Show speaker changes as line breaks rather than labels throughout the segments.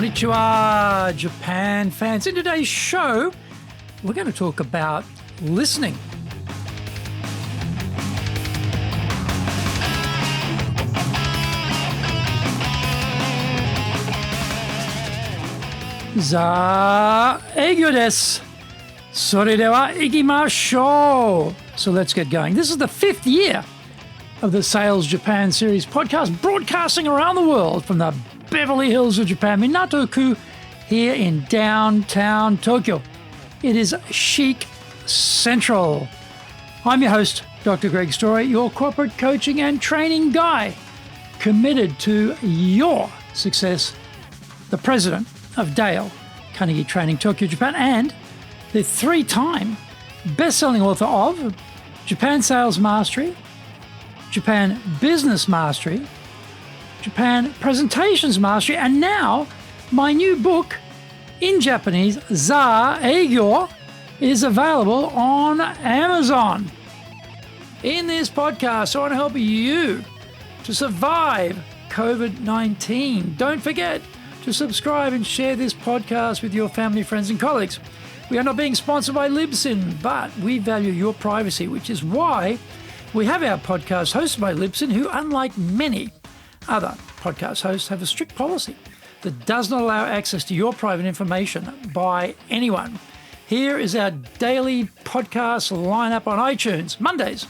Konnichiwa, Japan fans. In today's show, we're going to talk about listening. Za eigyo desu. Sore dewa ikimashou. So let's get going. This is the 5th year of the Sales Japan series podcast, broadcasting around the world from the Beverly Hills of Japan, Minato-ku, here in downtown Tokyo. It is chic central. I'm your host, Dr. Greg Story, your corporate coaching and training guy, committed to your success, the president of Dale Carnegie Training Tokyo, Japan, and the 3-time best-selling author of Japan Sales Mastery, Japan Business Mastery, Japan Presentations Mastery, and now my new book in Japanese, Za Eigyo, is available on Amazon. In this podcast, I want to help you to survive COVID-19. Don't forget to subscribe and share this podcast with your family, friends, and colleagues. We are not being sponsored by Libsyn, but we value your privacy, which is why we have our podcast hosted by Libsyn, who, unlike many other podcast hosts, have a strict policy that does not allow access to your private information by anyone. Here is our daily podcast lineup on iTunes. Mondays,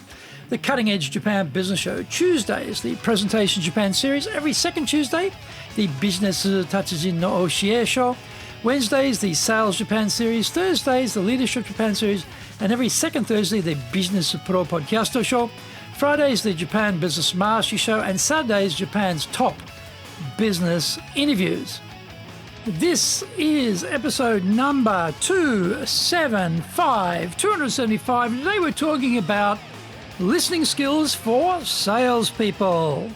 the Cutting Edge Japan Business Show. Tuesdays, the Presentation Japan series. Every second Tuesday, the Business Tatsujin no Oshie Show. Wednesdays, the Sales Japan series. Thursdays, the Leadership Japan series. And every second Thursday, the Business Pro Podcast Show. Fridays, the Japan Business Mastery Show. And Saturdays, Japan's top business interviews. This is episode number 275. Today we're talking about listening skills for salespeople.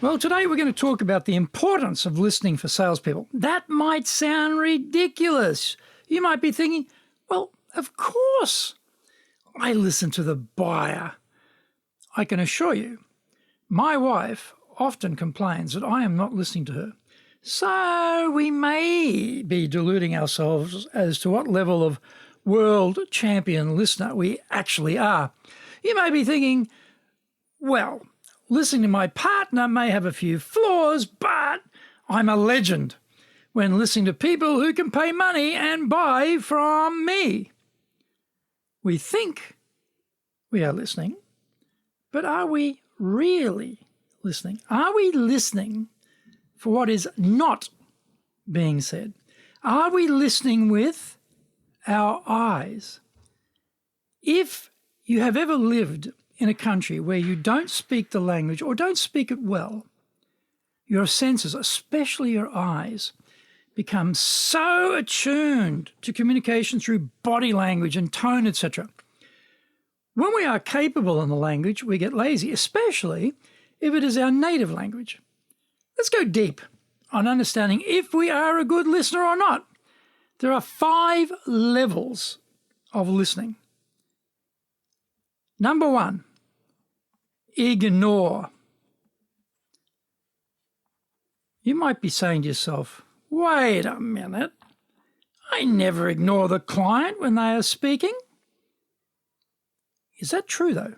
Well, today we're going to talk about the importance of listening for salespeople. That might sound ridiculous. You might be thinking, well, of course I listen to the buyer. I can assure you, my wife often complains that I am not listening to her. So we may be deluding ourselves as to what level of world champion listener we actually are. You may be thinking, well, listening to my partner may have a few flaws, but I'm a legend when listening to people who can pay money and buy from me. We think we are listening, but are we really listening? Are we listening for what is not being said? Are we listening with our eyes? If you have ever lived in a country where you don't speak the language or don't speak it well, your senses, especially your eyes, become so attuned to communication through body language and tone, etc. When we are capable in the language, we get lazy, especially if it is our native language. Let's go deep on understanding if we are a good listener or not. There are 5 levels of listening. Number 1, ignore. You might be saying to yourself, wait a minute, I never ignore the client when they are speaking. Is that true, though?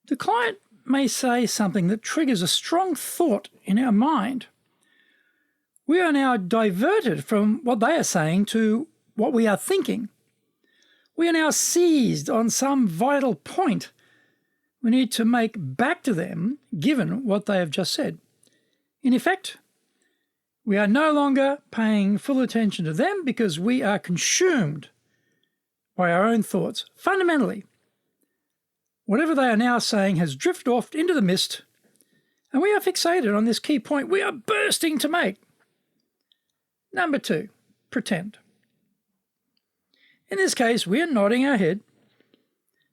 The client may say something that triggers a strong thought in our mind. We are now diverted from what they are saying to what we are thinking. We are now seized on some vital point we need to make back to them, given what they have just said. In effect, we are no longer paying full attention to them because we are consumed by our own thoughts. Fundamentally, whatever they are now saying has drifted off into the mist, and we are fixated on this key point we are bursting to make. Number 2, pretend. In this case, we are nodding our head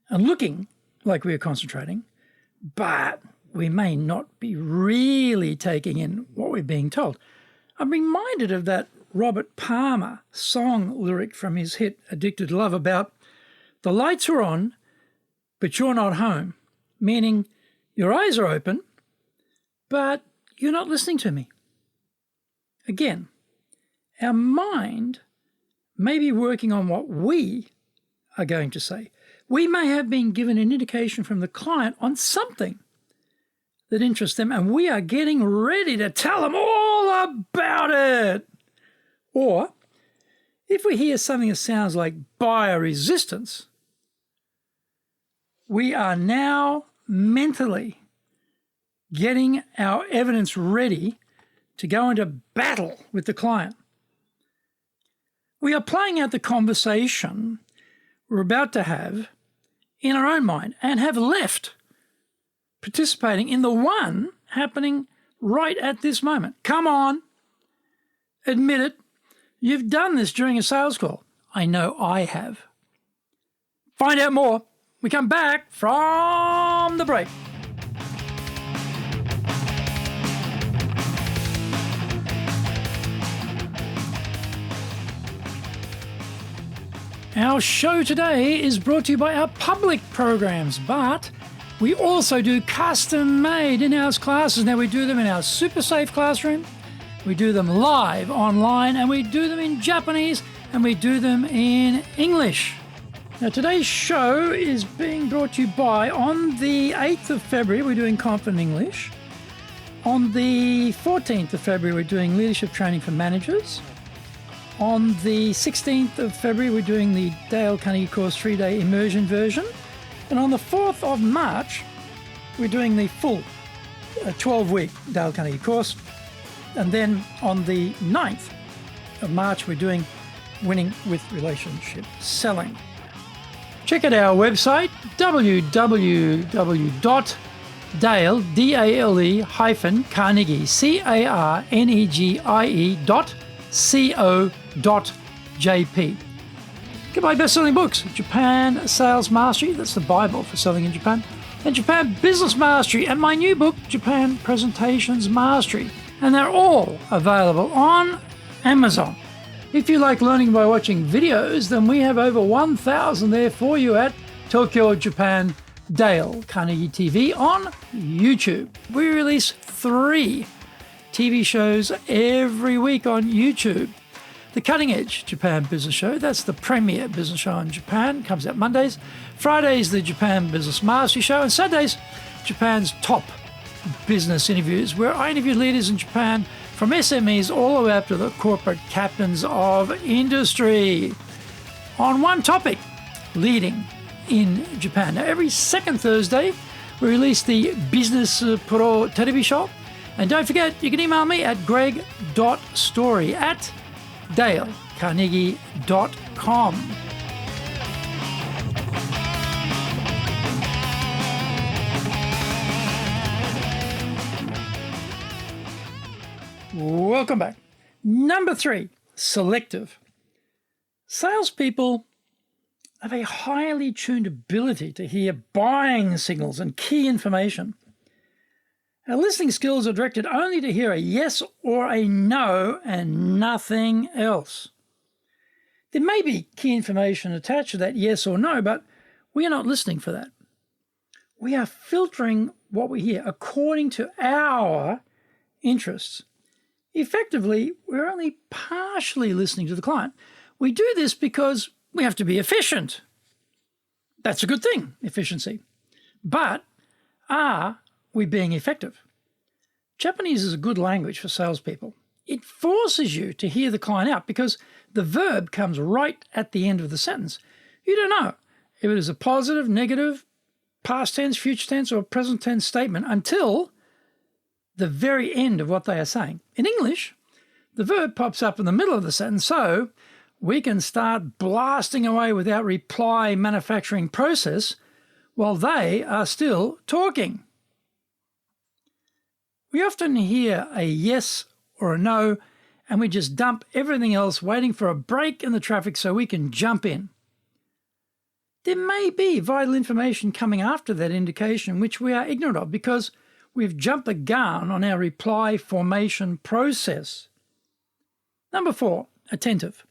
and looking like we are concentrating, but we may not be really taking in what we're being told. I'm reminded of that Robert Palmer song lyric from his hit Addicted to Love about the lights are on, but you're not home, meaning your eyes are open, but you're not listening to me. Again, our mind may be working on what we are going to say. We may have been given an indication from the client on something that interests them, and we are getting ready to tell them all about it. Or if we hear something that sounds like buyer resistance, we are now mentally getting our evidence ready to go into battle with the client. We are playing out the conversation we're about to have in our own mind and have left participating in the one happening right at this moment. Come on, admit it. You've done this during a sales call. I know I have. Find out more. We come back from the break. Our show today is brought to you by our public programs, but we also do custom-made in-house classes. Now, we do them in our super safe classroom, we do them live online, and we do them in Japanese, and we do them in English. Now, today's show is being brought to you by, on the 8th of February, we're doing Confident English. On the 14th of February, we're doing Leadership Training for Managers. On the 16th of February, we're doing the Dale Carnegie course 3-day immersion version. And on the 4th of March, we're doing the full 12-week Dale Carnegie course. And then on the 9th of March, we're doing Winning with Relationship Selling. Check out our website, www.dale-carnegie, carnegie.co.jp. Get my best-selling books, Japan Sales Mastery, that's the Bible for selling in Japan, and Japan Business Mastery, and my new book, Japan Presentations Mastery. And they're all available on Amazon. If you like learning by watching videos, then we have over 1,000 there for you at Tokyo, Japan, Dale Carnegie TV on YouTube. We release 3 TV shows every week on YouTube. The Cutting Edge Japan Business Show, that's the premier business show in Japan, comes out Mondays. Fridays, the Japan Business Mastery Show, and Saturdays, Japan's top business interviews, where I interview leaders in Japan from SMEs all the way up to the corporate captains of industry on one topic, leading in Japan. Now, every second Thursday, we release the Business Pro Television Show. And don't forget, you can email me at greg.story@dalecarnegie.com. Welcome back. Number 3, selective. Salespeople have a highly tuned ability to hear buying signals and key information. Our listening skills are directed only to hear a yes or a no and nothing else. There may be key information attached to that yes or no, but we are not listening for that. We are filtering what we hear according to our interests. Effectively, we're only partially listening to the client. We do this because we have to be efficient. That's a good thing, efficiency. But are we being effective? Japanese is a good language for salespeople. It forces you to hear the client out because the verb comes right at the end of the sentence. You don't know if it is a positive, negative, past tense, future tense, or present tense statement until the very end of what they are saying. In English, the verb pops up in the middle of the sentence, so we can start blasting away with our reply manufacturing process while they are still talking. We often hear a yes or a no, and we just dump everything else, waiting for a break in the traffic so we can jump in. There may be vital information coming after that indication which we are ignorant of because we've jumped the gun on our reply formation process. Number 4, attentive.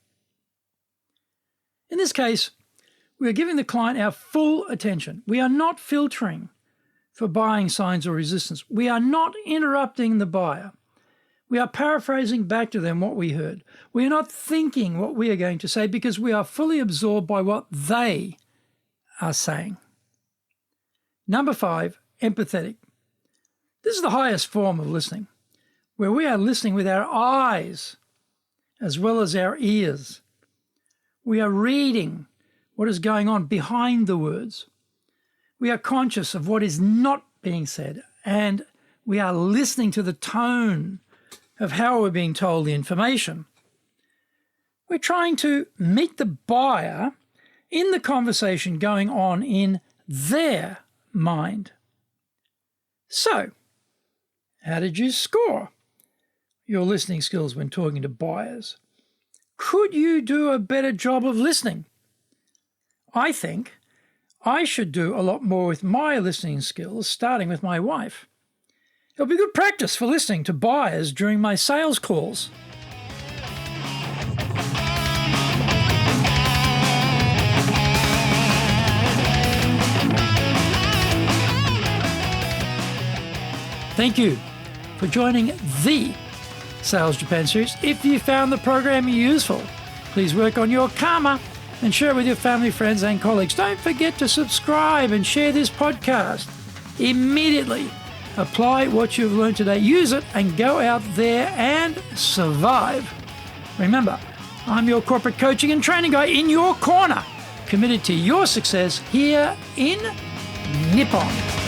In this case, we are giving the client our full attention. We are not filtering for buying signs or resistance. We are not interrupting the buyer. We are paraphrasing back to them what we heard. We are not thinking what we are going to say because we are fully absorbed by what they are saying. Number 5, empathetic. This is the highest form of listening, where we are listening with our eyes as well as our ears. We are reading what is going on behind the words. We are conscious of what is not being said, and we are listening to the tone of how we're being told the information. We're trying to meet the buyer in the conversation going on in their mind. So, how did you score your listening skills when talking to buyers? Could you do a better job of listening? I think I should do a lot more with my listening skills, starting with my wife. It'll be good practice for listening to buyers during my sales calls. Thank you for joining the Sales Japan series. If you found the program useful, please work on your karma and share it with your family, friends, and colleagues. Don't forget to subscribe and share this podcast. Immediately apply what you've learned today. Use it and go out there and survive. Remember, I'm your corporate coaching and training guy in your corner, committed to your success here in Nippon.